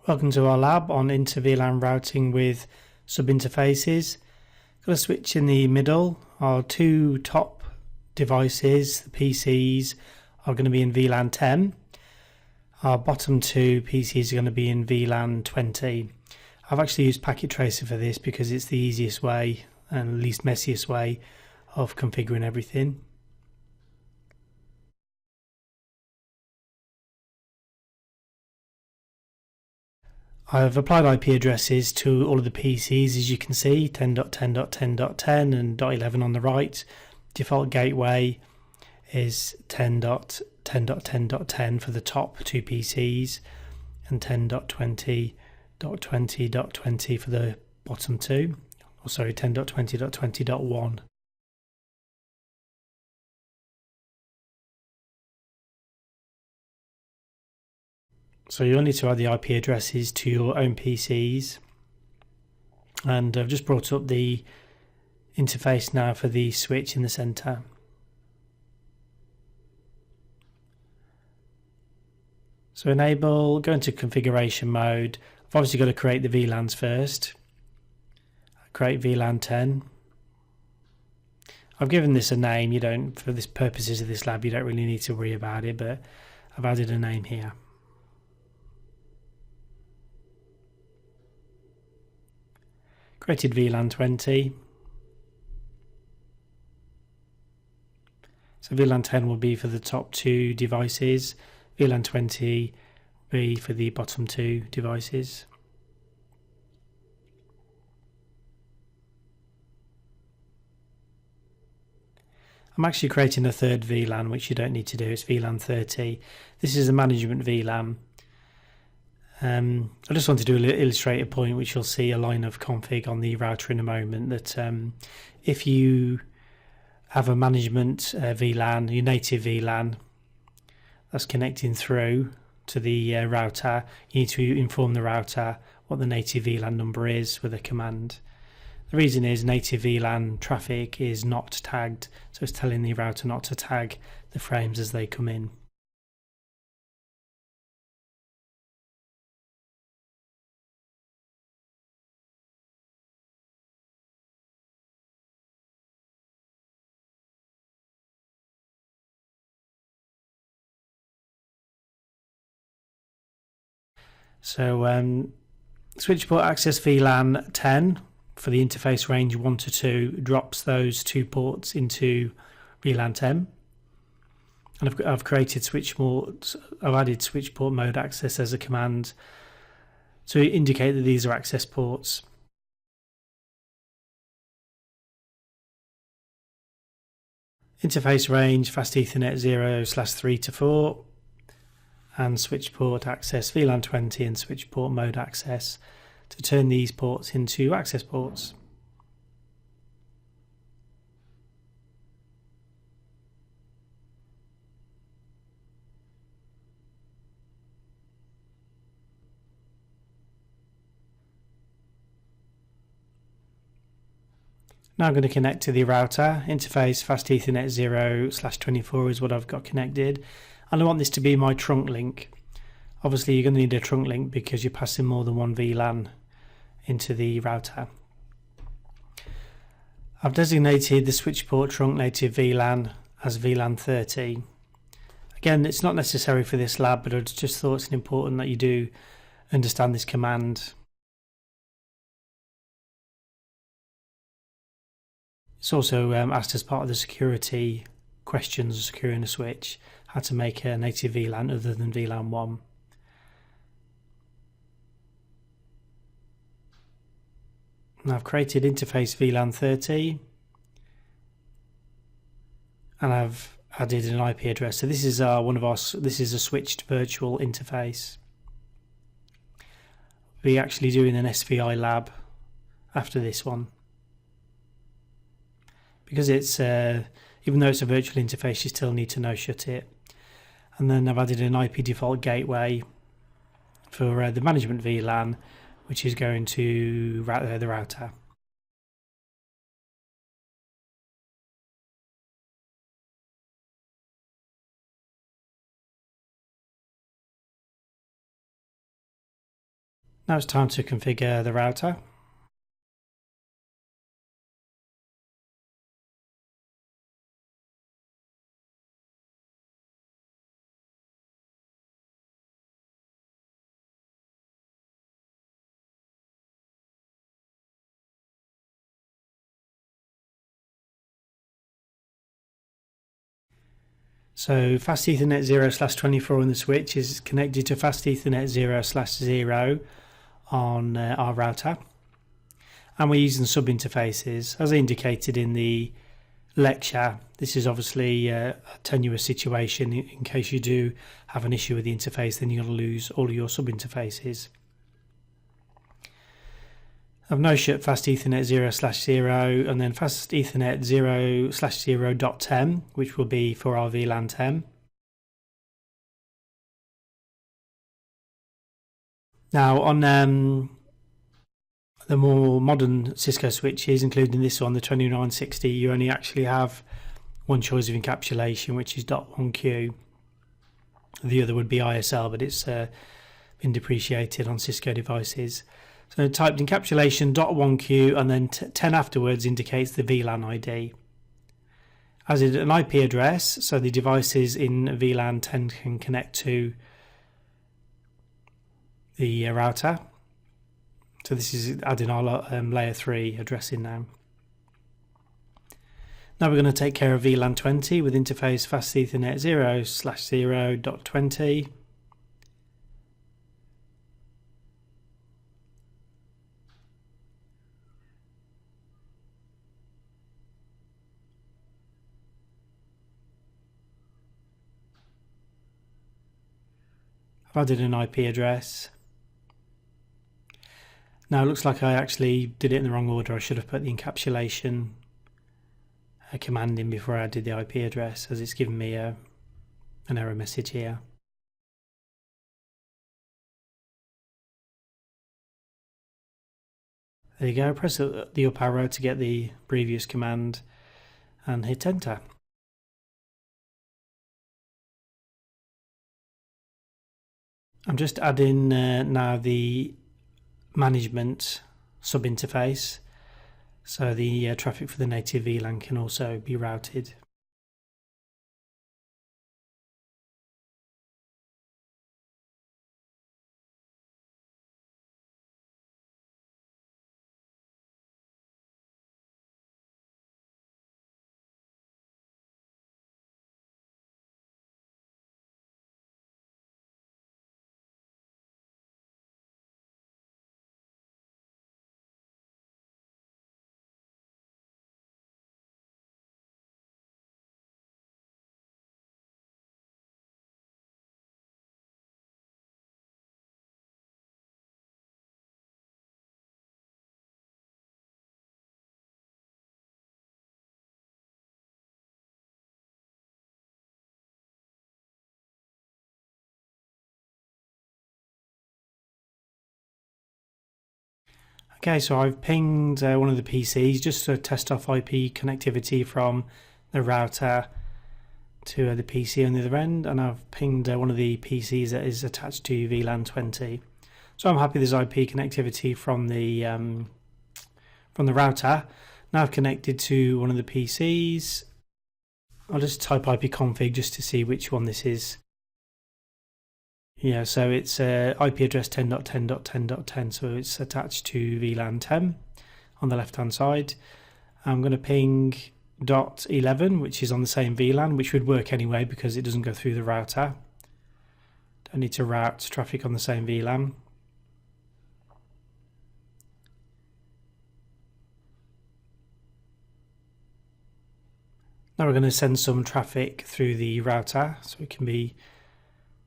Welcome to our lab on inter-VLAN routing with sub-interfaces. Got a switch in the middle. Our two top devices, the PCs, are going to be in VLAN 10. Our bottom two PCs are going to be in VLAN 20. I've actually used Packet Tracer for this because it's the easiest way and least messiest way of configuring everything. I've applied IP addresses to all of the PCs, as you can see, 10.10.10.10 and .11 on the right. Default gateway is 10.10.10.10 for the top two PCs and 10.20.20.20 for the bottom two. Or sorry, 10.20.20.1. So you'll need to add the IP addresses to your own PCs. And I've just brought up the interface now for the switch in the center. So enable, go into configuration mode. I've obviously got to create the VLANs first. Create VLAN 10. I've given this a name. You don't, for this purposes of this lab, you don't really need to worry about it, but I've added a name here. Created VLAN 20. So VLAN 10 will be for the top two devices. VLAN 20 will be for the bottom two devices. I'm actually creating a third VLAN, which you don't need to do. It's VLAN 30. This is a management VLAN. I just wanted to illustrate a point which you'll see a line of config on the router in a moment, that if you have a management VLAN, your native VLAN that's connecting through to the router, you need to inform the router what the native VLAN number is with a command. The reason is native VLAN traffic is not tagged, so it's telling the router not to tag the frames as they come in. So switch port access VLAN 10 for the interface range 1 to 2 drops those two ports into VLAN 10. And I've created switch port. I've added switch port mode access as a command to indicate that these are access ports. Interface range fast Ethernet 0/3 to 4. And switch port access VLAN 20 and switch port mode access to turn these ports into access ports. Now I'm going to connect to the router. Interface fast Ethernet 0/24 is what I've got connected. And I want this to be my trunk link. Obviously you're going to need a trunk link because you're passing more than one VLAN into the router. I've designated the switch port trunk native VLAN as VLAN 30. Again, it's not necessary for this lab, but I just thought it's important that you do understand this command. It's also asked as part of the security questions securing a switch, how to make a native VLAN other than VLAN 1. Now I've created interface VLAN 30 and I've added an IP address. So this is this is a switched virtual interface. We're actually doing an SVI lab after this one. Because it's even though it's a virtual interface, you still need to no shut it. And then I've added an IP default gateway for the management VLAN, which is going to the router. Now it's time to configure the router. So fast Ethernet 0/24 on the switch is connected to fast Ethernet 0/0 on our router. And we're using sub interfaces. As I indicated in the lecture, this is obviously a tenuous situation. In case you do have an issue with the interface, then you're going to lose all of your sub interfaces. I've no shut fast Ethernet 0/0 and then fast Ethernet 0/0.10, which will be for our VLAN 10. Now on the more modern Cisco switches, including this one, the 2960, you only actually have one choice of encapsulation, which is .1Q. The other would be ISL, but it's been depreciated on Cisco devices. So typed encapsulation .1Q and then 10 afterwards indicates the VLAN ID. As is an IP address, so the devices in VLAN 10 can connect to the router. So this is adding our layer 3 addressing now. Now we're going to take care of VLAN 20 with interface fast Ethernet 0/0.20. I've added an IP address. Now it looks like I actually did it in the wrong order. I should have put the encapsulation command in before I did the IP address, as it's given me an error message here. There you go, press the up arrow to get the previous command and hit enter. I'm just adding now the management sub-interface, so the traffic for the native VLAN can also be routed. Okay, so I've pinged one of the PCs just to test off IP connectivity from the router to the PC on the other end, and I've pinged one of the PCs that is attached to VLAN 20. So I'm happy there's IP connectivity from the router. Now I've connected to one of the PCs. I'll just type ipconfig just to see which one this is. Yeah, so it's IP address 10.10.10.10, so it's attached to VLAN 10 on the left hand side. I'm going to ping .11, which is on the same VLAN, which would work anyway because it doesn't go through the router. Don't need to route traffic on the same VLAN. Now we're going to send some traffic through the router, so it can be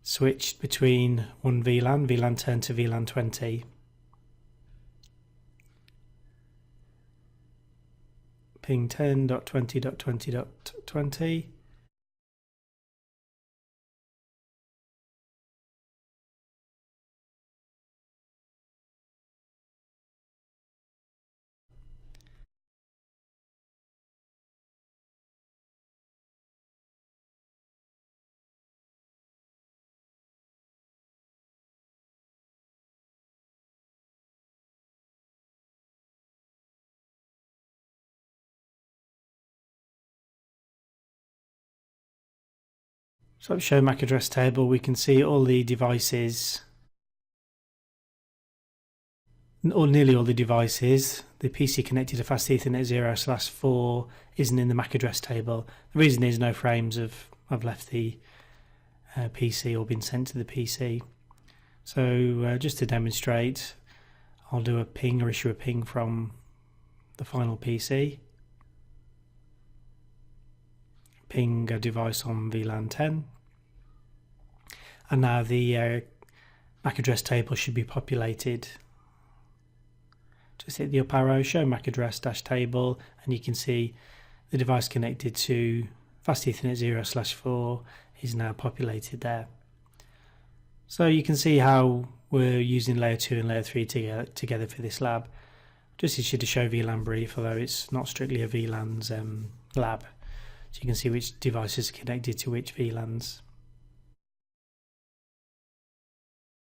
switched between one VLAN, VLAN 10 to VLAN 20. Ping 10.20.20.20. So show MAC address table, we can see all the devices, or nearly all the devices. The PC connected to fast Ethernet 0/4 isn't in the MAC address table. The reason is no frames have left the PC or been sent to the PC. So just to demonstrate, I'll do a ping or issue a ping from the final PC. Ping a device on VLAN 10. And now the MAC address table should be populated. Just hit the up arrow, show MAC address table, and you can see the device connected to fast Ethernet 0/4 is now populated there. So you can see how we're using layer 2 and layer 3 together for this lab. Just issued a show VLAN brief, although it's not strictly a VLAN's lab. So you can see which devices are connected to which VLANs.